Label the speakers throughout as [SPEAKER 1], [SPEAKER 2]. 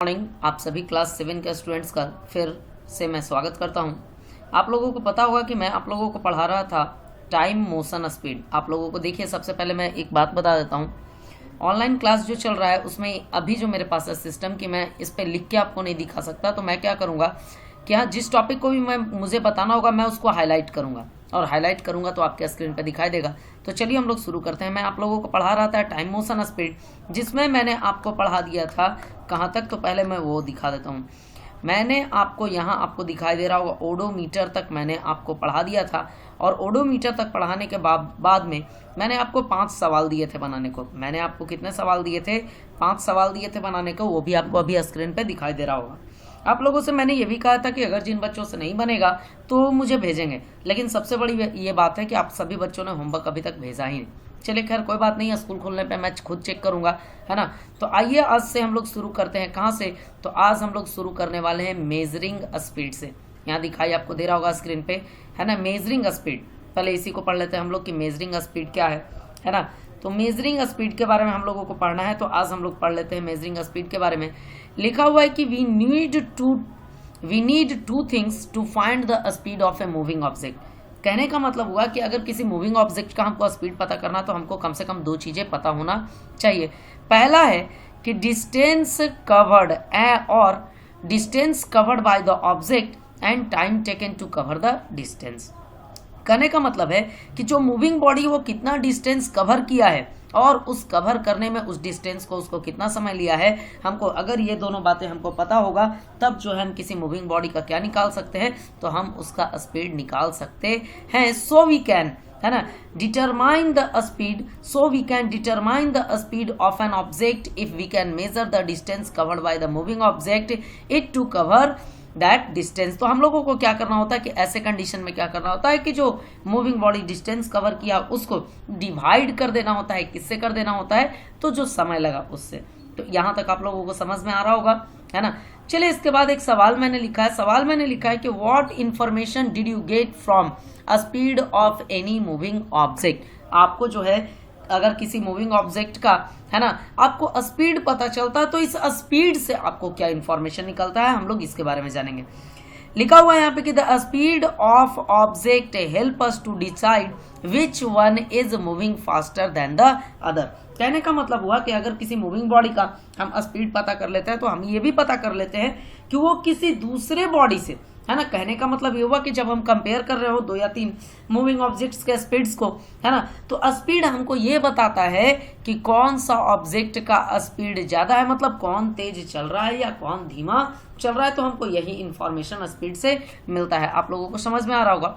[SPEAKER 1] Morning. आप सभी class 7 के स्टूडेंट्स का फिर से मैं स्वागत करता हूं। आप लोगों को पता होगा कि मैं आप लोगों को पढ़ा रहा था टाइम मोशन स्पीड। आप लोगों को देखिए, सबसे पहले मैं एक बात बता देता हूं। ऑनलाइन क्लास जो चल रहा है उसमें अभी जो मेरे पास है सिस्टम की, मैं इस पर लिख के आपको नहीं दिखा सकता। तो मैं क्या करूँगा कि हाँ, जिस टॉपिक को भी मुझे बताना होगा मैं उसको हाईलाइट करूँगा, और हाईलाइट करूँगा तो आपके स्क्रीन पर दिखाई देगा। तो चलिए हम लोग शुरू करते हैं। मैं आप लोगों को पढ़ा रहा था टाइम मोशन स्पीड, जिसमें मैंने आपको पढ़ा दिया था कहाँ तक। तो पहले मैं वो दिखा देता हूँ। मैंने आपको यहाँ आपको दिखाई दे रहा होगा ओडोमीटर तक मैंने आपको पढ़ा दिया था, और ओडोमीटर तक पढ़ाने के बाद में मैंने आपको 5 सवाल दिए थे बनाने को। मैंने आपको कितने सवाल दिए थे? 5 सवाल दिए थे बनाने को। वो भी आपको अभी स्क्रीन पे दिखाई दे रहा होगा। आप लोगों से मैंने ये भी कहा था कि अगर जिन बच्चों से नहीं बनेगा तो मुझे भेजेंगे, लेकिन सबसे बड़ी ये बात है कि आप सभी बच्चों ने होमवर्क अभी तक भेजा ही नहीं। चलिए खैर कोई बात नहीं है, स्कूल खुलने पे मैं खुद चेक करूंगा, है ना। तो आइए आज से हम लोग शुरू करते हैं। कहाँ से? तो आज हम लोग शुरू करने वाले हैं मेजरिंग स्पीड से। यहाँ दिखाई आपको दे रहा होगा स्क्रीन पे, है ना, मेजरिंग स्पीड। पहले इसी को पढ़ लेते हैं हम लोग कि मेजरिंग स्पीड क्या है ना। तो मेजरिंग स्पीड के बारे में हम लोगों को पढ़ना है, तो आज हम लोग पढ़ लेते हैं मेजरिंग स्पीड के बारे में। लिखा हुआ है कि we need two things to find the speed of a moving object. कहने का मतलब हुआ कि अगर किसी मूविंग ऑब्जेक्ट का हमको स्पीड पता करना तो हमको कम से कम 2 चीजें पता होना चाहिए। पहला है कि डिस्टेंस कवर्ड और distance covered by the object and time taken to cover the distance. कहने का मतलब है कि जो मूविंग बॉडी वो कितना डिस्टेंस कवर किया है और उस कवर करने में उस डिस्टेंस को उसको कितना समय लिया है हमको। अगर ये दोनों बातें हमको पता होगा तब जो है हम किसी मूविंग बॉडी का क्या निकाल सकते हैं, तो हम उसका स्पीड निकाल सकते हैं। सो वी कैन, है ना, determine the speed. So we can determine the speed of an object if we can measure the distance covered by the moving object it to cover that distance. तो हम लोगों को क्या करना होता है कि ऐसे कंडीशन में क्या करना होता है कि जो मूविंग बॉडी डिस्टेंस कवर किया उसको डिवाइड कर देना होता है। किससे कर देना होता है? तो जो समय लगा उससे। तो यहाँ तक आप लोगों को समझ में आ रहा होगा, है ना। चलिए इसके बाद एक सवाल मैंने लिखा है। सवाल मैंने लिखा है कि what information did you get from a speed of any moving object. आपको जो है अगर किसी मूविंग ऑब्जेक्ट का, है ना, आपको स्पीड पता चलता है तो इस स्पीड से आपको क्या इंफॉर्मेशन निकलता है, हम लोग इसके बारे में जानेंगे। लिखा हुआ है यहाँ पे कि the speed of object help us to decide which one is moving faster than the other. कहने का मतलब हुआ कि अगर किसी मूविंग बॉडी का हम स्पीड पता कर लेते हैं तो हम ये भी पता कर लेते हैं कि वो किसी दूसरे बॉडी से, है ना। कहने का मतलब ये हुआ कि जब हम कंपेयर कर रहे हो 2 या 3 मूविंग ऑब्जेक्ट्स के स्पीड्स को, है ना, तो स्पीड हमको ये बताता है कि कौन सा ऑब्जेक्ट का स्पीड ज्यादा है, मतलब कौन तेज चल रहा है या कौन धीमा चल रहा है। तो हमको यही इंफॉर्मेशन स्पीड से मिलता है। आप लोगों को समझ में आ रहा होगा।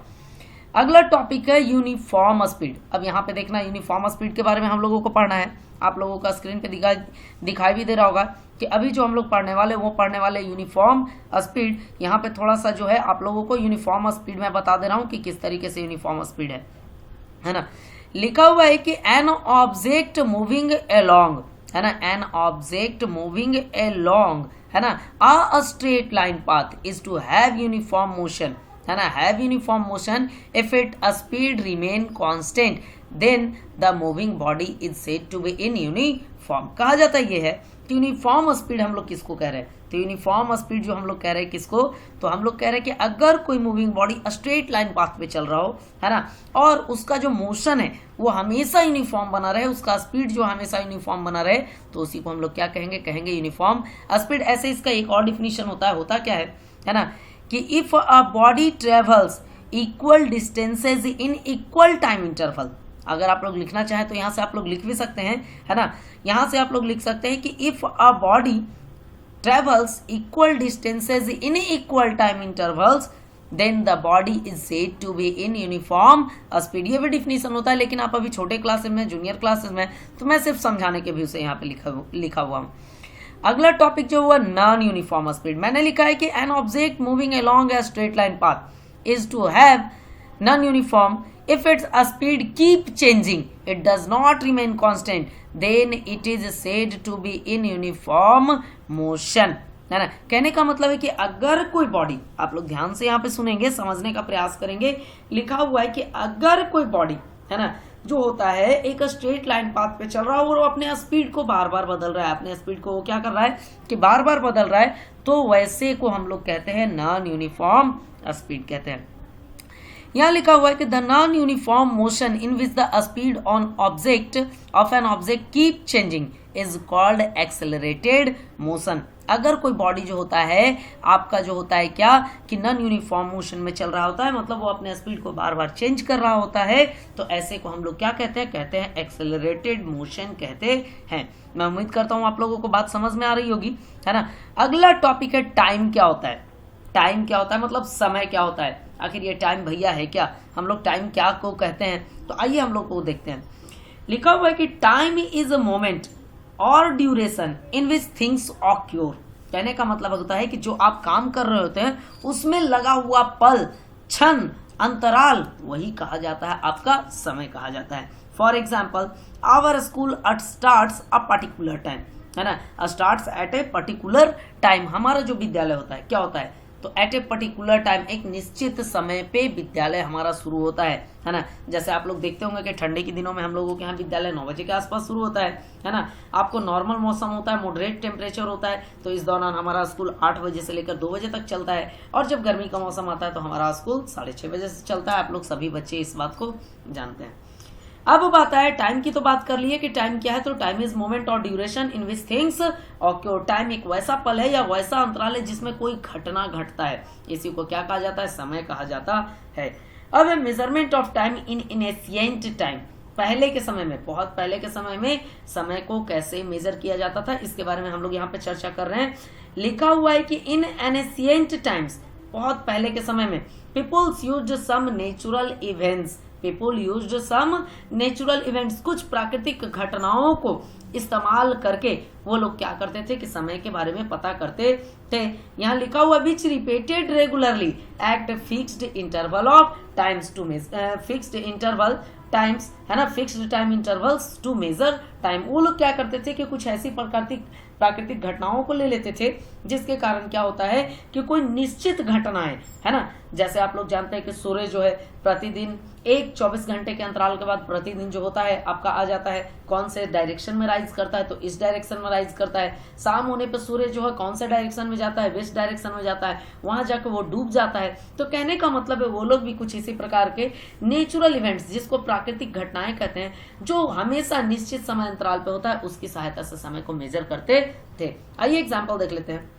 [SPEAKER 1] अगला टॉपिक है यूनिफॉर्म स्पीड। अब यहाँ पे देखना, यूनिफॉर्म स्पीड के बारे में हम लोगों को पढ़ना है। आप लोगों का स्क्रीन पे दिखाई भी दे रहा होगा कि अभी जो हम लोग पढ़ने वाले यूनिफॉर्म स्पीड। यहाँ पे थोड़ा सा जो है आप लोगों को यूनिफॉर्म स्पीड में बता दे रहा हूँ कि किस तरीके से यूनिफॉर्म स्पीड है ना। लिखा हुआ है कि एन ऑब्जेक्ट मूविंग अलोंग, है ना, एन ऑब्जेक्ट मूविंग अलोंग, है ना, a straight line path is to have uniform motion, है ना, have uniform motion if it speed remain constant then the moving body is said to be in uniform. कहा जाता है ये है कि यूनिफॉर्म स्पीड हम लोग किसको कह रहे हैं? तो यूनिफॉर्म स्पीड जो हम लोग कह रहे हैं किसको? तो हम लोग कह रहे हैं कि अगर कोई moving body straight line path पे चल रहा हो, है ना, और उसका जो मोशन है वो हमेशा यूनिफॉर्म बना रहे, उसका स्पीड जो हमेशा यूनिफॉर्म बना रहे, तो उसी को हम लोग क्या कहेंगे यूनिफॉर्म स्पीड। ऐसे इसका एक और डिफिनीशन होता क्या है ना, कि if a body travels equal distances in equal time interval. अगर आप लोग लिखना चाहें तो यहाँ से आप लोग लिख भी सकते हैं, है ना। यहाँ से आप लोग लिख सकते हैं कि if a body travels equal distances in equal time intervals then the body is said to be in uniform speed. ये भी डिफिनीशन होता है, लेकिन आप अभी छोटे क्लासेस में, जूनियर क्लासेस में, तो मैं सिर्फ समझाने के भी उसे यहाँ पे लिखा हुआ हूँ। अगला टॉपिक जो हुआ नॉन यूनिफॉर्म स्पीड। मैंने लिखा है कि an object moving along a straight line path is to have non uniform if its speed keep changing, it does not remain constant, then it is said to be in uniform motion, है ना। कहने का मतलब है कि अगर कोई body, आप लोग ध्यान से यहाँ पे सुनेंगे, समझने का प्रयास करेंगे। लिखा हुआ है कि अगर कोई बॉडी, है ना, जो होता है एक स्ट्रेट लाइन पाथ पे चल रहा है और वो अपने स्पीड को बार बार बदल रहा है, अपने स्पीड को वो क्या कर रहा है कि बार बार बदल रहा है, तो वैसे को हम लोग कहते हैं नॉन यूनिफॉर्म स्पीड कहते हैं। यहाँ लिखा हुआ है कि the non uniform motion in which the speed on object of an object keep changing is called accelerated motion. अगर कोई बॉडी जो होता है आपका जो होता है क्या कि नॉन यूनिफॉर्म मोशन में चल रहा होता है, मतलब वो अपने स्पीड को बार बार चेंज कर रहा होता है, तो ऐसे को हम लोग क्या कहते हैं, कहते हैं एक्सेलरेटेड मोशन कहते हैं। मैं उम्मीद करता हूँ आप लोगों को बात समझ में आ रही होगी, है ना। अगला टॉपिक है टाइम क्या होता है। टाइम क्या होता है मतलब समय क्या होता है, आखिर ये टाइम भैया है क्या, हम लोग टाइम क्या को कहते हैं, तो आइए हम लोग को देखते हैं। लिखा हुआ है कि टाइम इज अ मोमेंट और duration in which things occur. कहने का मतलब होता है कि जो आप काम कर रहे होते हैं उसमें लगा हुआ पल, क्षण, अंतराल, वही कहा जाता है आपका समय कहा जाता है। For example our school starts a particular time, है ना, starts at a particular time. हमारा जो विद्यालय होता है क्या होता है, तो एट ए पर्टिकुलर टाइम, एक निश्चित समय पे विद्यालय हमारा शुरू होता है ना। जैसे आप लोग देखते होंगे कि ठंडे के दिनों में हम लोगों के यहाँ विद्यालय 9 बजे के आसपास शुरू होता है ना। आपको नॉर्मल मौसम होता है, मॉडरेट टेम्परेचर होता है, तो इस दौरान हमारा स्कूल 8 बजे से लेकर 2 बजे तक चलता है। और जब गर्मी का मौसम आता है तो हमारा स्कूल 6:30 बजे से चलता है। आप लोग सभी बच्चे इस बात को जानते हैं। अब बात है टाइम की, तो बात कर लिए कि टाइम क्या है, तो टाइम इज मोमेंट और duration in which things occur. Time एक वैसा पल है या वैसा अंतराल है जिसमें कोई घटना घटता है, इसी को क्या कहा जाता है, समय कहा जाता है। अब है measurement of time in ancient time. पहले के समय में, बहुत पहले के समय में समय को कैसे मेजर किया जाता था, इसके बारे में हम लोग यहाँ पे चर्चा कर रहे हैं। लिखा हुआ है कि इन एशिएंट टाइम्स, बहुत पहले के समय में, peoples used some natural events, people used some natural events, कुछ प्राकृतिक घटनाओं को इस्तेमाल करके वो लोग क्या करते थे कि समय के बारे में पता करते थे। यहाँ लिखा हुआ which repeated regularly at fixed interval of times to fixed interval times, है ना, fixed time intervals to measure time. वो लोग क्या करते थे कि कुछ ऐसी प्राकृतिक घटनाओं को ले लेते थे जिसके कारण क्या होता है कि कोई निश्चित घटनाएं, है ना, जैसे आप लोग जानते हैं कि सूर्य जो है प्रतिदिन एक 24 घंटे के अंतराल के बाद प्रतिदिन जो होता है आपका आ जाता है, कौन से डायरेक्शन में राइज करता है, तो इस डायरेक्शन में राइज करता है। शाम होने पर सूर्य जो है कौन से डायरेक्शन में जाता है, वेस्ट डायरेक्शन में जाता है, वहां जाकर वो डूब जाता है। तो कहने का मतलब है वो लोग भी कुछ इसी प्रकार के नेचुरल इवेंट्स, जिसको प्राकृतिक घटनाएं कहते हैं, जो हमेशा निश्चित समय अंतराल पे होता है, उसकी सहायता से समय को मेजर करते थे। आइए एग्जाम्पल देख लेते हैं।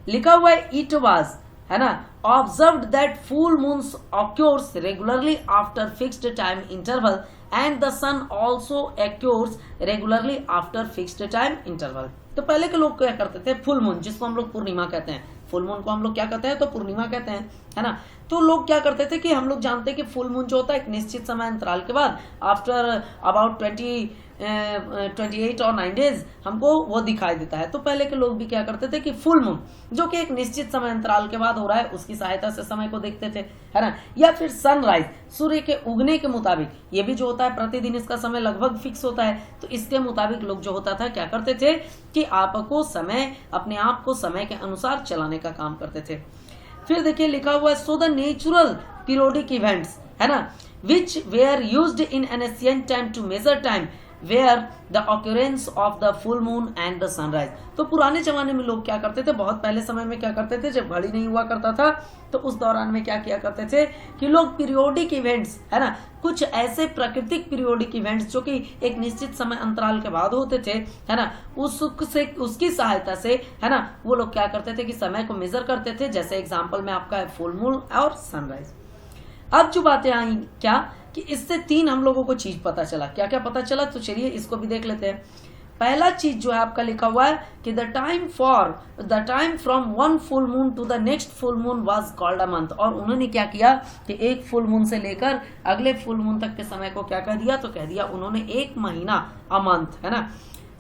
[SPEAKER 1] लिखा हुआ है इट वाज, है ना, observed that full moons occurs regularly after fixed time interval and the sun also occurs regularly after fixed time interval. तो पहले के लोग क्या करते थे, फुल मून जिसको हम लोग पूर्णिमा कहते हैं, फुल मून को हम लोग क्या कहते हैं, तो पूर्णिमा कहते हैं, है ना। तो लोग क्या करते थे कि हम लोग जानते हैं कि फुल मून जो होता है एक निश्चित समय अंतराल के बाद आफ्टर अबाउट 28 और 9 डेज हमको वो दिखाई देता है। तो पहले के लोग भी क्या करते थे कि फुल मून जो कि एक निश्चित समय अंतराल के बाद हो रहा है उसकी सहायता से समय को देखते थे, है ना। या फिर सनराइज, सूर्य के उगने के मुताबिक, ये भी जो होता है प्रतिदिन इसका समय लगभग फिक्स होता है, तो इसके मुताबिक लोग जो होता था क्या करते थे कि आपको समय, अपने आप को समय के अनुसार चलाने का काम करते थे। फिर देखिए लिखा हुआ है so the natural periodic events, है ना, which were used in an ancient time to measure time were the occurrence of the full moon and the sunrise. तो पुराने जमाने में लोग क्या करते थे, बहुत पहले समय में क्या करते थे, जब घड़ी नहीं हुआ करता था तो उस दौरान में क्या किया करते थे कि लोग पीरियोडिक इवेंट्स, है ना, कुछ ऐसे प्राकृतिक पीरियोडिक इवेंट्स जो कि एक निश्चित समय अंतराल के बाद होते थे, है ना, उसकी सहायता से, है ना, वो लोग क्या करते थे कि समय को मेजर करते थे। जैसे एग्जाम्पल में आपका है फुल मून और सनराइज। अब जो बातें आई क्या कि इससे 3 हम लोगों को चीज पता चला, क्या क्या पता चला, तो चलिए इसको भी देख लेते हैं। पहला चीज जो है आपका लिखा हुआ है कि the time from one full moon to the next full moon was called a month. और उन्होंने क्या किया कि एक फुल मून से लेकर अगले फुल मून तक के समय को क्या कह दिया, तो कह दिया उन्होंने एक महीना, अ मंथ, है ना।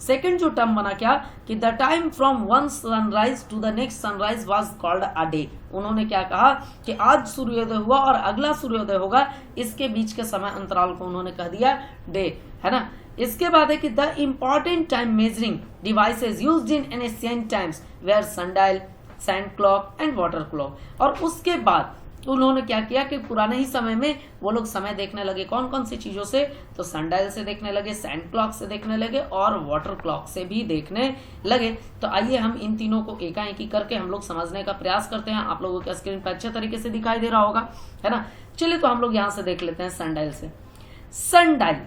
[SPEAKER 1] सेकेंड जो टर्म बना क्या कि the time from one sunrise to the next sunrise was called a day. उन्होंने क्या कहा कि आज सूर्योदय हुआ और अगला सूर्योदय होगा, इसके बीच के समय अंतराल को उन्होंने कह दिया डे, है ना। इसके बाद है कि the important time measuring devices used in ancient times were sundial, sand clock and water clock. और उसके बाद उन्होंने क्या किया कि पुराने ही समय में वो लोग समय देखने लगे कौन कौन सी चीज़ों से, तो सनडायल से देखने लगे, सैंड क्लॉक से देखने लगे और वाटर क्लॉक से भी देखने लगे। तो आइए हम इन तीनों को एकाएकी करके हम लोग समझने का प्रयास करते हैं। आप लोगों के स्क्रीन पर अच्छे तरीके से दिखाई दे रहा होगा, है ना। चलिए तो हम लोग यहाँ से देख लेते हैं सनडायल से। सनडायल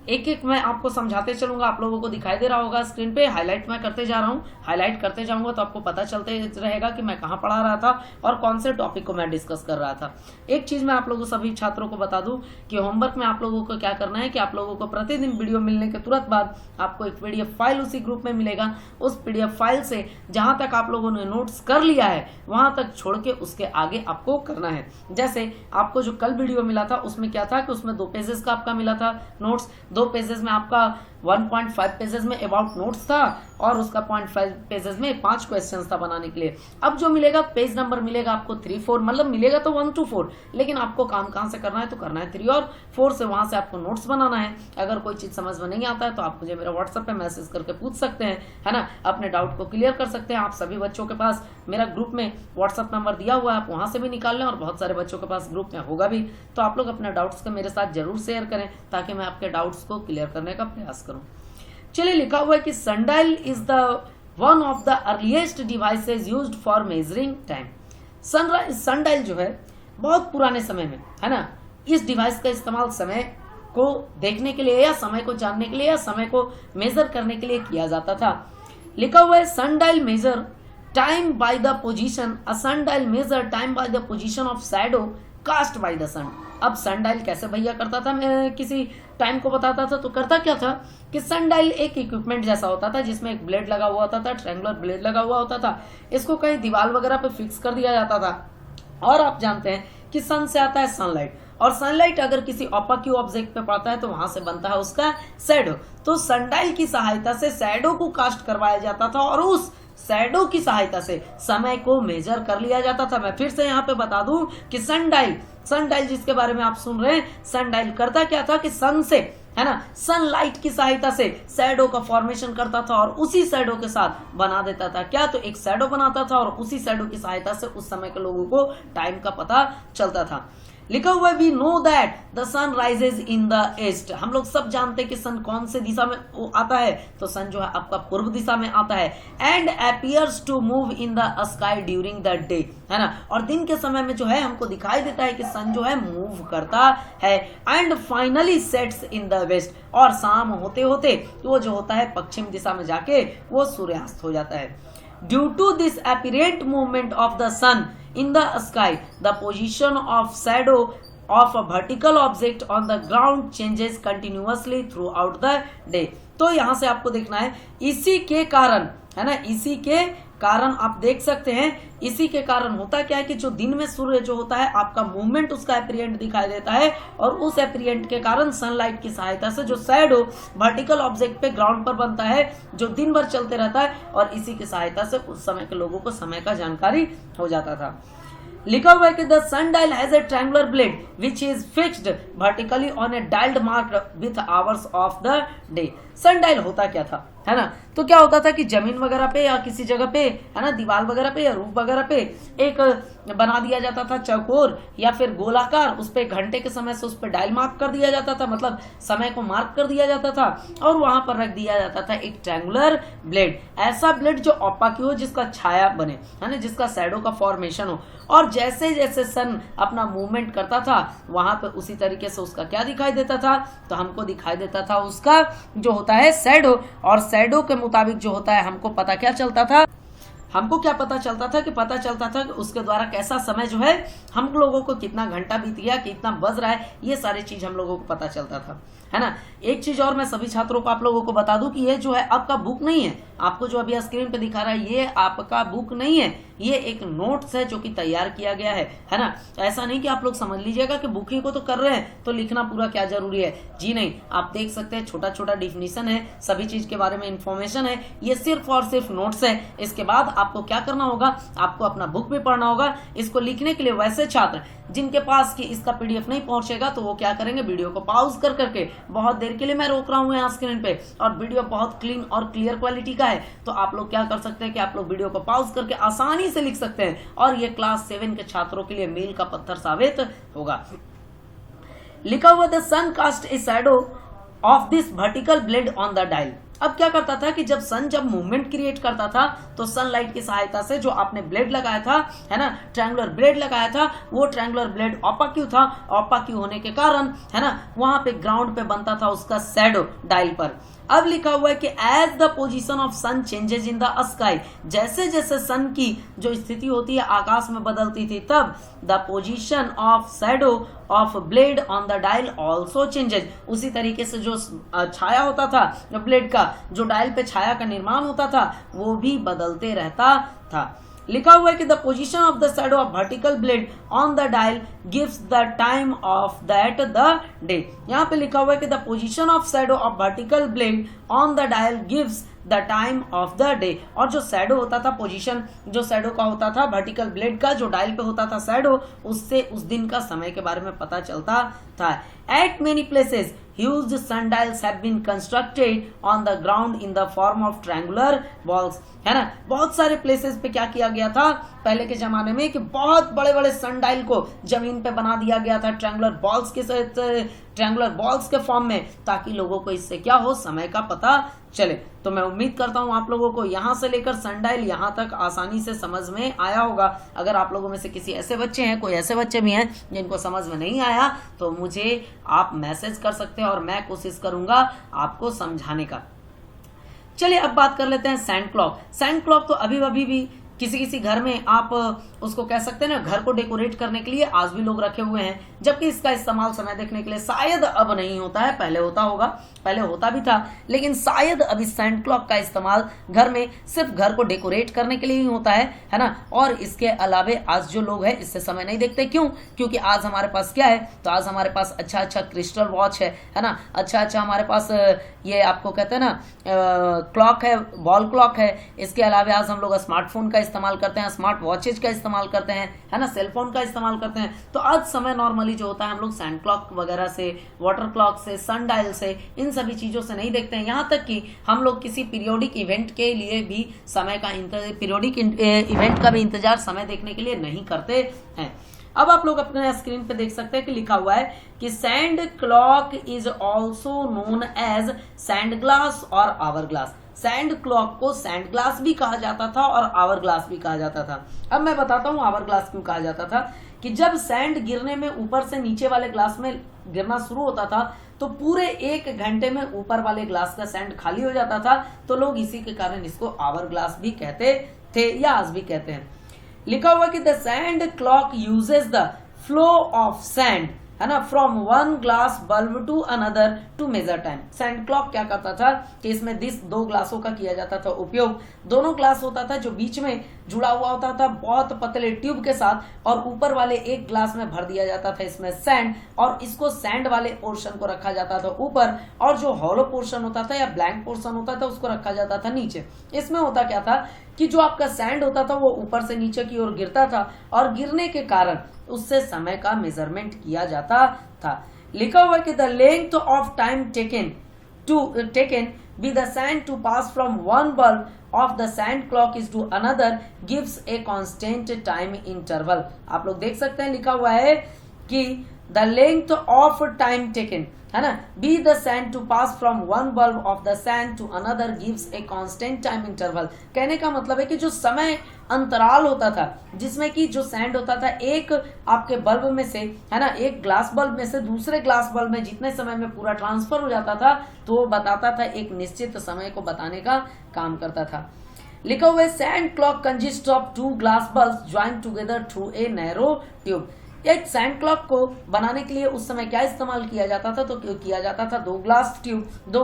[SPEAKER 1] एक एक मैं आपको समझाते चलूंगा, आप लोगों को दिखाई दे रहा होगा स्क्रीन पे, हाईलाइट मैं करते जा रहा हूँ, हाईलाइट करते जाऊंगा तो आपको पता चलते रहेगा कि मैं कहाँ पढ़ा रहा था और कौन से टॉपिक को मैं डिस्कस कर रहा था। एक चीज मैं आप लोगों सभी छात्रों को बता दूं कि होमवर्क में आप लोगों को क्या करना है कि आप लोगों को प्रतिदिन वीडियो मिलने के तुरंत बाद आपको एक पीडीएफ फाइल उसी ग्रुप में मिलेगा। उस पीडीएफ फाइल से जहां तक आप लोगों ने नोट्स कर लिया है वहां तक छोड़ के उसके आगे आपको करना है। जैसे आपको जो कल वीडियो मिला था उसमें क्या था कि उसमें 2 पेजेस का आपका मिला था नोट्स, 2 पेजेस में आपका 1.5 पेजेस में अबाउट नोट्स था और उसका 0.5 पेजेस में 5 क्वेश्चंस था बनाने के लिए। अब जो मिलेगा पेज नंबर मिलेगा आपको 3-4, मतलब मिलेगा तो 1 to 4, लेकिन आपको काम कहां से करना है तो करना है 3 और 4 से, वहां से आपको नोट्स बनाना है। अगर कोई चीज समझ में नहीं आता है तो आप मुझे मेरा व्हाट्सएप पे मैसेज करके पूछ सकते हैं, है ना, अपने डाउट को क्लियर कर सकते हैं। आप सभी बच्चों के पास मेरा ग्रुप में व्हाट्सएप नंबर दिया हुआ है, आप वहां से भी निकाल लें और बहुत सारे बच्चों के पास ग्रुप में होगा भी। तो आप लोग अपने डाउट्स को मेरे साथ जरूर शेयर करें ताकि मैं आपके डाउट्स को क्लियर करने का प्रयास करूं। चलिए लिखा हुआ है कि sundial is the one of the earliest devices used for measuring time. Sundial जो है बहुत पुराने समय में, है ना, इस डिवाइस का इस्तेमाल समय को देखने के लिए या समय को जानने के लिए या समय को मेजर करने के लिए किया जाता था। लिखा हुआ है sundial measure time by the position, a sundial measure time by the position of shadow cast by the sun. अब सनडायल कैसे भैया करता था, मैं किसी टाइम को बताता था तो करता क्या था कि सनडायल एक इक्विपमेंट जैसा होता था जिसमें एक ब्लेड लगा हुआ होता था, ट्रायंगुलर ब्लेड लगा हुआ होता था। इसको कहीं दीवार वगैरह पे फिक्स कर दिया जाता था और आप जानते हैं कि सन से आता है सनलाइट और सनलाइट अगर किसी ऑपाक्यू ऑब्जेक्ट पे पड़ता है तो वहां से बनता है उसका शैडो। तो सनडायल की सहायता से शैडो को कास्ट करवाया जाता था और उस शैडो की सहायता से समय को मेजर कर लिया जाता था। मैं फिर से यहाँ पे बता दूं कि सनडायल जिसके बारे में आप सुन रहे हैं, सनडायल करता क्या था कि सन से, है ना, सनलाइट की सहायता से शैडो का फॉर्मेशन करता था और उसी शैडो के साथ बना देता था क्या, तो एक शैडो बनाता था और उसी शैडो की सहायता से उस समय के लोगों को टाइम का पता चलता था। लिखा हुआ है we know that the sun rises in the east. हम लोग सब जानते हैं कि सन कौन से दिशा में आता है, तो सन जो है आपका पूर्व दिशा में आता है। And appears to move in the sky during the day, है ना, और दिन के समय में जो है हमको दिखाई देता है कि सन जो है मूव करता है। And finally sets in the west, और शाम होते होते वो जो होता है पश्चिम दिशा में जाके वो सूर्यास्त हो जाता है। Due to this apparent movement of the sun in the sky, the position of shadow of a vertical object on the ground changes continuously throughout the day। तो यहां से आपको देखना है इसी के कारण, है ना, इसी के कारण आप देख सकते हैं, इसी के कारण होता क्या है कि जो दिन में सूर्य जो होता है आपका मूवमेंट उसका एपीरियंट दिखाई देता है और उस एपीरियंट के कारण सनलाइट की सहायता से जो शैडो वर्टिकल ऑब्जेक्ट पे ग्राउंड पर बनता है जो दिन भर चलते रहता है और इसी की सहायता से उस समय के लोगों को समय का जानकारी हो जाता था। लिखा हुआ है कि the sundial has a triangular blade which is fixed vertically on A dialled mark with hours of the day. Sundial होता क्या था, है ना, तो क्या होता था कि जमीन वगैरह पे या किसी जगह पे, है ना, दीवार वगैरह पे या रूफ वगैरह पे एक बना दिया जाता था चौकोर या फिर गोलाकार, उस पे घंटे के समय से उस पे डायल मार्क कर दिया जाता था, मतलब समय को मार्क कर दिया जाता था और वहां पर रख दिया जाता था एक ट्रायंगुलर ब्लेड। ऐसा ब्लेड जो ऑपाक्यू हो, जिसका छाया बने, है ना, जिसका शैडो का फॉर्मेशन हो, और जैसे जैसे सन अपना मूवमेंट करता था वहां पे उसी तरीके से उसका क्या दिखाई देता था, तो हमको दिखाई देता था उसका जो होता है शैडो, और शैडो के मुताबिक जो होता है हमको पता क्या चलता था, हमको क्या पता चलता था कि पता चलता था कि उसके द्वारा कैसा समय जो है हम लोगों को कितना घंटा बीत गया, कितना बज रहा है, ये सारी चीज हम लोगों को पता चलता था, है ना। एक चीज और मैं सभी छात्रों को आप लोगों को बता दूं कि ये जो है आपका बुक नहीं है, आपको जो अभी स्क्रीन पे दिखा रहा है ये आपका बुक नहीं है, ये एक नोट्स है जो कि तैयार किया गया है ना। ऐसा नहीं कि आप लोग समझ लीजिएगा कि बुक ही को तो कर रहे हैं तो लिखना पूरा क्या जरूरी है, जी नहीं। आप देख सकते हैं छोटा छोटा डिफिनीशन है, सभी चीज के बारे में इंफॉर्मेशन है, ये सिर्फ और सिर्फ नोट्स है। इसके बाद आपको क्या करना होगा, आपको अपना बुक भी पढ़ना होगा। इसको लिखने के लिए वैसे छात्र जिनके पास कि इसका पीडीएफ नहीं पहुंचेगा तो वो क्या करेंगे, वीडियो को पॉज कर करके बहुत देर के लिए मैं रोक रहा हूँ यहाँ स्क्रीन पे और वीडियो बहुत क्लीन और क्लियर क्वालिटी का है, तो आप लोग क्या कर सकते हैं कि आप लोग वीडियो को पॉज करके आसानी से लिख सकते हैं और ये क्लास 7 के छात्रों के लिए मील का पत्थर साबित होगा। लिखा हुआ the sun cast a shadow of this vertical blade on the dial. अब क्या करता था कि जब मूवमेंट क्रिएट करता था तो सनलाइट की सहायता से जो आपने ब्लेड लगाया था, है ना, ट्रायंगुलर ब्लेड लगाया था, वो ट्रायंगुलर ब्लेड ऑपाक्यू था। ऑपाक्यू होने के कारण, है ना, वहां पे ग्राउंड पे बनता था उसका शैडो डायल पर। अब लिखा हुआ है कि as the position of sun changes in the sky, जैसे जैसे सन की जो स्थिति होती है आकाश में बदलती थी, तब the position of shadow of blade on the dial also changes. उसी तरीके से जो छाया होता था, जो ब्लेड का, जो डायल पे छाया का निर्माण होता था, वो भी बदलते रहता था। लिखा हुआ है कि the position of the shadow of vertical blade on the dial gives the time of that the day. यहाँ पे लिखा हुआ है कि the position of shadow of vertical blade on the dial gives the time of the day. और जो shadow होता था, पोजीशन जो शैडो का होता था, वर्टिकल ब्लेड का जो डायल पे होता था शैडो, उससे उस दिन का समय के बारे में पता चलता था। Eight many places huge sundials have been constructed on the ground in the form of triangular balls, है ना। बहुत सारे प्लेसेस पे क्या किया गया था पहले के जमाने में कि बहुत बड़े बड़े सनडाइल को जमीन पे बना दिया गया था ट्रायंगुलर बॉल्स के फॉर्म में, ताकि लोगों को इससे क्या हो, समय का पता चले। तो मैं उम्मीद करता हूं आप लोगों को यहां से लेकर सनडाइल यहां तक आसानी से समझ में आया होगा। अगर आप लोगों में से किसी ऐसे बच्चे हैं, कोई ऐसे बच्चे भी हैं जिनको समझ में नहीं आया, तो मुझे आप मैसेज कर सकते हैं और मैं कोशिश करूंगा आपको समझाने का। चलिए अब बात कर लेते हैं सैंड क्लॉक। सैंड क्लॉक तो अभी भी किसी घर में आप उसको कह सकते हैं ना, घर को डेकोरेट करने के लिए आज भी लोग रखे हुए हैं, जबकि इसका इस्तेमाल समय देखने के लिए शायद अब नहीं होता है, पहले होता होगा, पहले होता भी था, लेकिन शायद अभी सैंड क्लॉक का इस्तेमाल घर में सिर्फ घर को डेकोरेट करने के लिए ही होता है ना। और इसके अलावे आज जो लोग हैं इससे समय नहीं देखते। क्यों? क्योंकि आज हमारे पास क्या है, तो आज हमारे पास अच्छा क्रिस्टल वॉच है ना, अच्छा हमारे पास ये आपको कहते हैं ना क्लॉक है, वॉल क्लॉक है। इसके अलावा आज हम लोग स्मार्टफोन का इस्तेमाल करते हैं, स्मार्ट वॉचेज का इस्तेमाल करते हैं, है ना, सेलफोन का इस्तेमाल करते हैं। तो आज समय नॉर्मली जो होता है हम लोग सैंड क्लॉक वगैरह से, वाटर क्लॉक से, सन डायल से, इन सभी चीजों से नहीं देखते हैं। यहाँ तक कि हम लोग किसी पीरियोडिक इवेंट के लिए भी समय का पीरियोडिक इवेंट का भी इंतजार समय देखने के लिए नहीं करते हैं। अब आप लोग अपने स्क्रीन पे देख सकते हैं कि लिखा हुआ है कि sand clock is also known as sand glass और आवर ग्लास। सैंड क्लॉक को सैंड ग्लास भी कहा जाता था और आवर ग्लास भी कहा जाता था। अब मैं बताता हूँ आवर ग्लास क्यों कहा जाता था। कि जब सैंड गिरने में ऊपर से नीचे वाले ग्लास में गिरना शुरू होता था तो पूरे 1 घंटे में ऊपर वाले ग्लास का सैंड खाली हो जाता था, तो लोग इसी के कारण इसको आवर ग्लास भी कहते थे या आज भी कहते हैं। लिखा हुआ कि the sand clock uses the flow of sand, है ना, from one glass bulb to another to measure time. Sand clock क्या करता था कि इसमें 2 ग्लासों का किया जाता था उपयोग। दोनों ग्लास होता था जो बीच में जुड़ा हुआ होता था बहुत पतले ट्यूब के साथ, और ऊपर वाले एक ग्लास में भर दिया जाता था इसमें सैंड, और इसको सैंड वाले पोर्शन को रखा जाता था ऊपर, और जो हॉलो पोर्शन होता था या ब्लैंक पोर्शन होता था उसको रखा जाता था नीचे। इसमें होता क्या था कि जो आपका सैंड होता था वो ऊपर से नीचे की ओर गिरता था, और गिरने के कारण उससे समय का मेजरमेंट किया जाता था। लिखा हुआ कि the length of time taken by the sand to pass from one bulb of the sand clock is to another gives a constant time interval. आप लोग देख सकते हैं लिखा हुआ है कि the length of time taken, है ना, by the sand to pass from one bulb of the sand to another gives a constant time interval. कहने का मतलब है कि जो समय अंतराल होता था जिसमें कि जो सैंड होता था एक आपके बल्ब में से, है ना, एक ग्लास बल्ब में से दूसरे ग्लास बल्ब में जितने समय में पूरा ट्रांसफर हो जाता था, तो वो बताता था, एक निश्चित समय को बताने का काम करता था। लिखा हुआ है sand clock consist of 2 glass bulb join together through a narrow tube. एक सैंड क्लॉक को बनाने के लिए उस समय क्या इस्तेमाल किया जाता था, तो किया जाता था 2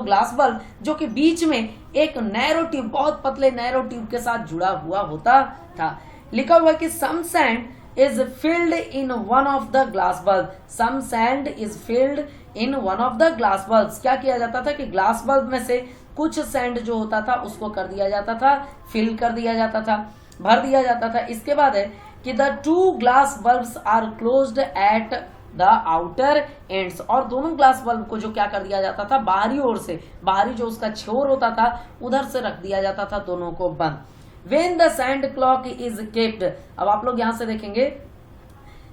[SPEAKER 1] ग्लास बल्ब जो कि बीच में एक नैरो ट्यूब, बहुत पतले नैरो ट्यूब के साथ जुड़ा हुआ होता था। लिखा हुआ कि some sand is filled in one of the glass bulb, some sand is filled in one of the glass bulb. क्या किया जाता था कि ग्लास बल्ब में से कुछ सैंड जो होता था उसको कर दिया जाता था, फिल कर दिया जाता था, भर दिया जाता था। इसके बाद है कि the 2 glass bulbs are closed at the outer ends, और दोनों ग्लास बल्ब को जो क्या कर दिया जाता था, बाहरी ओर से, बाहरी जो उसका छोर होता था उधर से रख दिया जाता था दोनों को बंद। When the sand clock is kept, अब आप लोग यहां से देखेंगे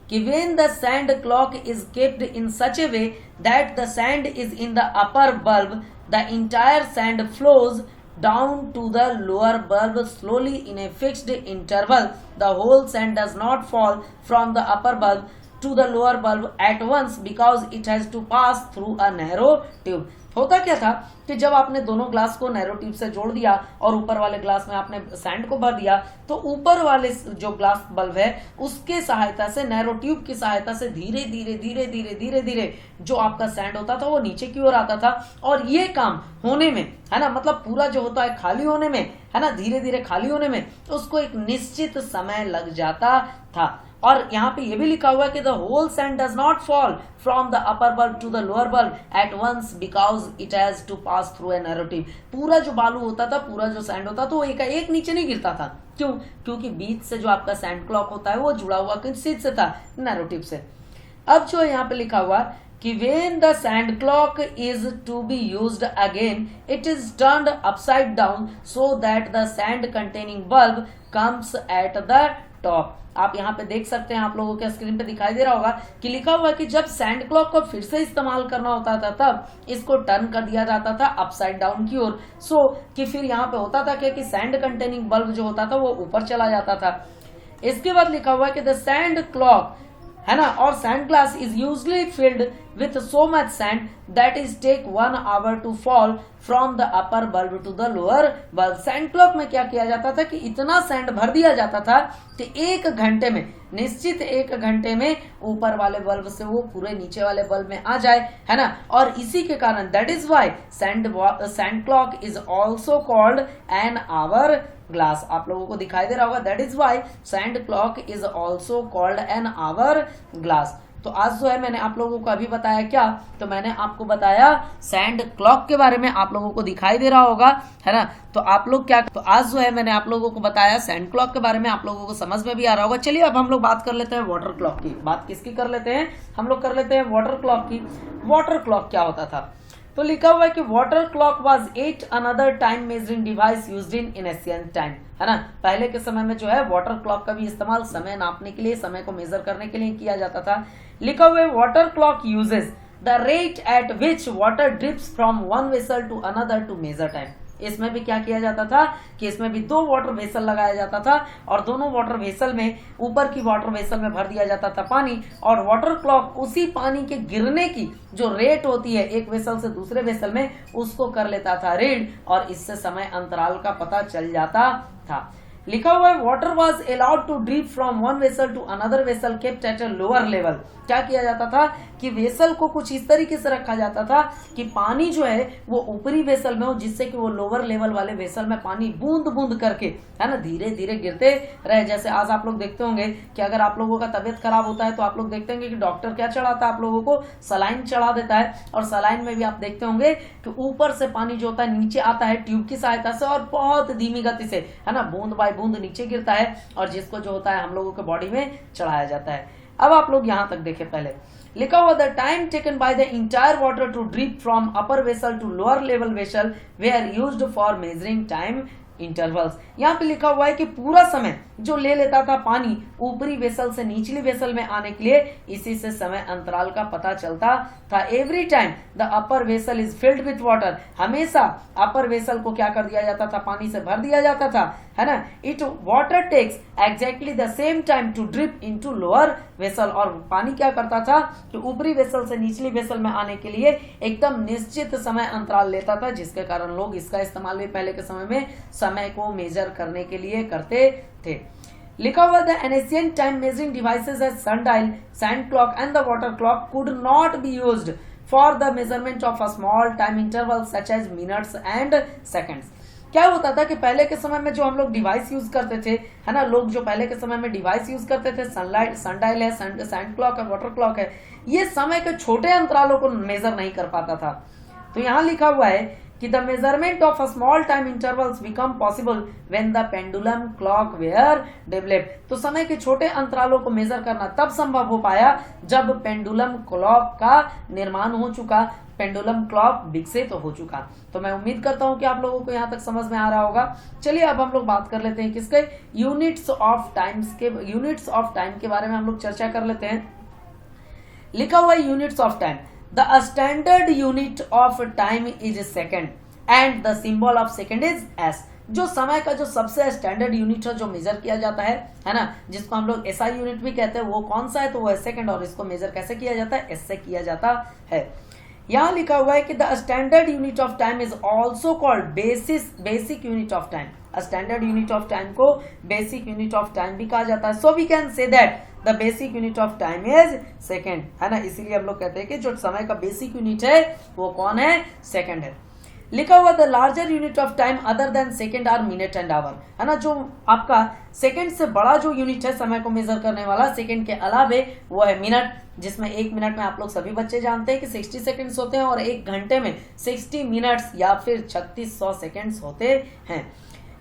[SPEAKER 1] कि when the sand clock is kept in such a way that the sand is in the upper bulb, the entire sand flows down to the lower bulb slowly in a fixed interval. The whole sand does not fall from the upper bulb to the lower bulb at once because it has to pass through a narrow tube. होता क्या था कि जब आपने दोनों glass को narrow tube से जोड़ दिया और ऊपर वाले ग्लास में आपने सैंड को भर दिया, तो ऊपर वाले जो ग्लास बल्ब है उसके सहायता से, नैरो ट्यूब की सहायता से धीरे धीरे धीरे धीरे धीरे धीरे जो आपका सैंड होता था वो नीचे की ओर आता था। और ये काम होने में, है ना, मतलब पूरा जो होता है खाली होने में, है ना, धीरे धीरे खाली होने में उसको एक निश्चित समय लग जाता था। और यहाँ पे ये भी लिखा हुआ है कि the whole sand does not fall from the upper bulb to the lower bulb at once because it has to pass through a narrow tube. पूरा जो बालू होता था, पूरा जो सैंड होता था वो एक नीचे नहीं गिरता था। क्यों? क्योंकि बीच से जो आपका सैंड क्लॉक होता है वो जुड़ा हुआ किस से था, नैरो ट्यूब से। अब जो यहाँ पे लिखा हुआ कि when the sand clock is to be used again, it is turned upside down so that the sand containing bulb comes at the top। आप यहाँ पे देख सकते हैं, आप लोगों के स्क्रीन पे दिखाई दे रहा होगा कि लिखा हुआ कि जब सैंड क्लॉक को फिर से इस्तेमाल करना होता था तब इसको टर्न कर दिया जाता था अपसाइड डाउन की ओर, सो कि फिर यहाँ पे होता था कि सैंड कंटेनिंग बल्ब जो होता था वो ऊपर चला जाता था। इसके बाद लिखा हुआ है कि द सैंड क्लॉक, है ना, और sand glass is usually filled with so much sand that is take 1 hour to fall from the upper bulb to the lower bulb. Sand clock में क्या किया जाता था कि इतना सैंड भर दिया जाता था कि 1 घंटे में, निश्चित 1 घंटे में ऊपर वाले बल्ब से वो पूरे नीचे वाले बल्ब में आ जाए, है ना। और इसी के कारण that is why sand clock is also called an hour glass. आप लोगों को दिखाई दे रहा होगा, that is why sand clock is also called an hour glass. तो आज जो है मैंने आप लोगों को अभी बताया क्या, तो मैंने आपको बताया सैंड क्लॉक के बारे में, आप लोगों को दिखाई दे रहा होगा, है ना। तो आप लोग क्या, तो आज जो है मैंने आप लोगों को बताया सैंड क्लॉक के बारे में, आप लोगों को समझ में भी आ रहा होगा। चलिए अब हम लोग बात कर लेते हैं वाटर क्लॉक की। बात किसकी कर लेते हैं, हम लोग कर लेते हैं वाटर क्लॉक की। वाटर क्लॉक क्या होता था, तो लिखा हुआ है कि water clock was at another time measuring device used in Asian time, है ना। पहले के समय में जो है वाटर क्लॉक का भी इस्तेमाल समय नापने के लिए, समय को मेजर करने के लिए किया जाता था। लिखा हुआ है water clock uses the rate at which water drips from one vessel to another to measure time. इसमें भी क्या किया जाता था कि इसमें भी 2 वाटर वेसल लगाया जाता था और दोनों वाटर वेसल में, ऊपर की वाटर वेसल में भर दिया जाता था पानी, और वाटर क्लॉक उसी पानी के गिरने की जो रेट होती है एक वेसल से दूसरे वेसल में, उसको कर लेता था रीड, और इससे समय अंतराल का पता चल जाता था। लिखा हुआ है water was allowed to drip from one vessel to another vessel kept at a lower level. क्या किया जाता था कि वेसल को कुछ इस तरीके से रखा जाता था कि पानी जो है वो ऊपरी वेसल में हो, जिससे कि वो लोअर लेवल वाले वेसल में पानी बूंद बूंद करके, है ना, धीरे धीरे गिरते रहे। जैसे आज आप लोग देखते होंगे कि अगर आप लोगों का तबियत खराब होता है तो आप लोग देखते होंगे कि डॉक्टर क्या चढ़ाता है, आप लोगों को सलाइन चढ़ा देता है, और सलाइन में भी आप देखते होंगे कि ऊपर से पानी जो होता है नीचे आता है ट्यूब की सहायता से, और बहुत धीमी गति से, है ना, बूंद बाय बूंद नीचे गिरता है, और जिसको जो होता है हम लोगों के बॉडी में चढ़ाया जाता है। अब आप लोग यहां तक देखें, पहले लिखा हुआ the time taken by the entire water to drip from upper vessel to lower level vessel were used for measuring time intervals. यहाँ पे लिखा हुआ है कि पूरा समय जो ले लेता था पानी ऊपरी वेसल से निचली वेसल में आने के लिए, इसी से समय अंतराल का पता चलता था। Every time the upper vessel is filled with water, हमेशा अपर वेसल को क्या कर दिया जाता था, पानी से भर दिया जाता था, है ना। It water takes exactly the same time to drip into lower vessel, और पानी क्या करता था कि ऊपरी वेसल से निचली वेसल में आने के लिए एकदम निश्चित समय अंतराल लेता था, जिसके कारण लोग इसका इस्तेमाल भी पहले के समय में समय को मेजर करने के लिए करते थे। लिखा हुआ the Asian time measuring devices as sundial, sand clock and the water clock could not be used for the measurement of a small time interval such as minutes and seconds. क्या होता था कि पहले के समय में जो हम लोग डिवाइस यूज करते थे, है ना, लोग जो पहले के समय में डिवाइस यूज करते थे, सनडायल है, सैंड क्लॉक है, वाटर क्लॉक है, ये समय के छोटे अंतरालों को मेजर नहीं कर पाता था। तो यहाँ लिखा हुआ है कि the measurement of a small time intervals become possible when the pendulum clock were develop. तो समय के छोटे अंतरालों को मेजर करना तब संभव हो पाया जब पेंडुलम क्लॉक का निर्माण हो चुका, पेंडुलम क्लॉक विकसित हो चुका। तो मैं उम्मीद करता हूं कि आप लोगों को यहां तक समझ में आ रहा होगा। चलिए अब हम लोग बात कर लेते हैं किसके, यूनिट्स ऑफ टाइम के बारे में हम लोग चर्चा कर लेते हैं। लिखा हुआ है units of time, the standard unit of time is second and the symbol of second is S. जो समय का जो सबसे स्टैंडर्ड यूनिट है जो मेजर किया जाता है ना, जिसको हम लोग एसआई यूनिट भी कहते हैं, वो कौन सा है, तो वो है सेकेंड। और इसको मेजर कैसे किया जाता है, एस से किया जाता है। यहां लिखा हुआ है कि the standard unit of time is also called basic unit of time. Standard unit of time को बेसिक यूनिट ऑफ टाइम भी कहा जाता है। So we can say that the basic unit of time is second, है ना। इसीलिए हम लोग कहते हैं कि जो समय का बेसिक यूनिट है वो कौन है, सेकेंड है। लिखा हुआ the larger unit of time other than second are minute and hour, है ना। जो आपका सेकेंड से बड़ा जो यूनिट है समय को मेजर करने वाला सेकेंड के अलावे, वो है मिनट, जिसमें एक मिनट में आप लोग सभी बच्चे जानते हैं कि 60 सेकेंड्स होते हैं और एक घंटे में 60 मिनट्स या फिर 3600 सेकेंड्स होते हैं।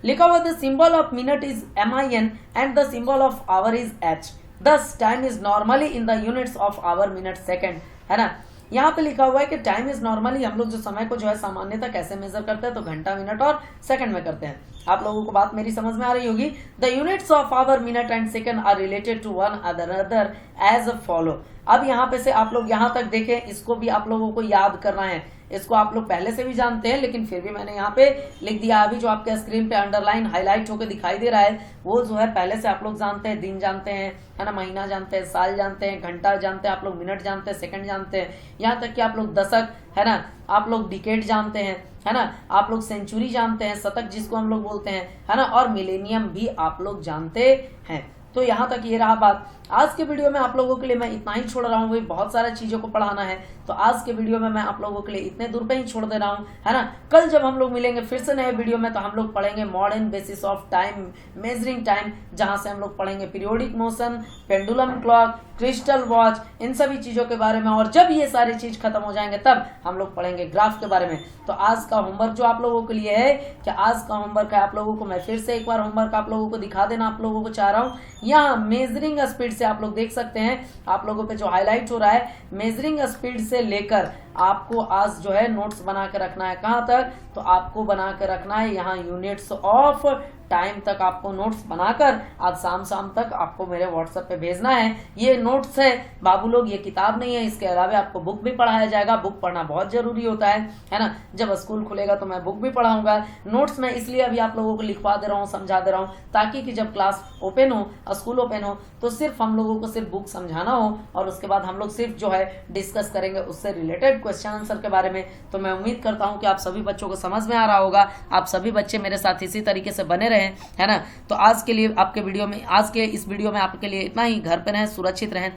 [SPEAKER 1] लिखा हुआ the symbol of minute is MIN and the symbol of our is H। Thus time is normally in the units of hour minute second, है ना। यहाँ पे लिखा हुआ है कि टाइम इज नॉर्मली, हम लोग जो समय को जो है सामान्यतः कैसे मेजर करते हैं, तो घंटा, मिनट और सेकंड में करते हैं। आप लोगों को बात मेरी समझ में आ रही होगी। The units of hour minute and second are related to one other as follow. अब यहाँ पे से आप लोग यहाँ तक देखें, इसको भी आप लोगों को याद करना है। इसको आप लोग पहले से भी जानते हैं, लेकिन फिर भी मैंने यहाँ पे लिख दिया। अभी जो आपके स्क्रीन पे अंडरलाइन हाईलाइट होकर दिखाई दे रहा है, वो जो है पहले से आप लोग जानते हैं। दिन जानते हैं, है ना, महीना जानते हैं, साल जानते हैं, घंटा जानते हैं, आप लोग मिनट जानते हैं, सेकंड जानते हैं, यहाँ तक कि आप लोग दशक, है ना, आप लोग डिकेड जानते हैं, है ना, आप लोग सेंचुरी जानते हैं, शतक जिसको हम लोग बोलते हैं, है ना, और मिलेनियम भी आप लोग जानते हैं। तो यहाँ तक ये रहा बात। आज के वीडियो में आप लोगों के लिए मैं इतना ही छोड़ रहा हूँ, वही बहुत सारे चीजों को पढ़ाना है, तो आज के वीडियो में मैं आप लोगों के लिए इतने दूर पे ही छोड़ दे रहा हूँ, है ना। कल जब हम लोग मिलेंगे फिर से नए वीडियो में, तो हम लोग पढ़ेंगे modern basis of time, measuring time, जहां से हम लोग पढ़ेंगे periodic motion, pendulum clock, crystal watch, इन सभी चीजों के बारे में। और जब ये सारी चीज खत्म हो जाएंगे तब हम लोग पढ़ेंगे ग्राफ के बारे में। तो आज का होमवर्क जो आप लोगों के लिए है, कि आज का होमवर्क है आप लोगों को, मैं फिर से एक बार होमवर्क आप लोगों को दिखा देना आप लोगों को चाह रहा हूँ। यहाँ मेजरिंग स्पीड से आप लोग देख सकते हैं, आप लोगों पे जो हाईलाइट हो रहा है, मेजरिंग स्पीड से लेकर आपको आज जो है नोट्स बना के रखना है। कहां तक, तो आपको बना के रखना है यहाँ यूनिट्स ऑफ टाइम तक। आपको नोट्स बनाकर आज शाम तक आपको मेरे व्हाट्सएप पे भेजना है। ये नोट्स है बाबू लोग, ये किताब नहीं है। इसके अलावा आपको बुक भी पढ़ाया जाएगा। बुक पढ़ना बहुत जरूरी होता है ना। जब स्कूल खुलेगा तो मैं बुक भी पढ़ाऊंगा। नोट्स मैं इसलिए अभी आप लोगों को लिखवा दे रहा हूँ, समझा दे रहा हूँ, ताकि कि जब क्लास ओपन हो, स्कूल ओपन हो, तो सिर्फ हम लोगों को सिर्फ बुक समझाना हो और उसके बाद हम लोग सिर्फ जो है डिस्कस करेंगे उससे रिलेटेड क्वेश्चन आंसर के बारे में। तो मैं उम्मीद करता हूँ कि आप सभी बच्चों को समझ में आ रहा होगा। आप सभी बच्चे मेरे साथ इसी तरीके से बने रहें, है ना। तो आज के लिए आपके वीडियो में, आज के इस वीडियो में आपके लिए इतना ही। घर पे रहें, सुरक्षित रहें।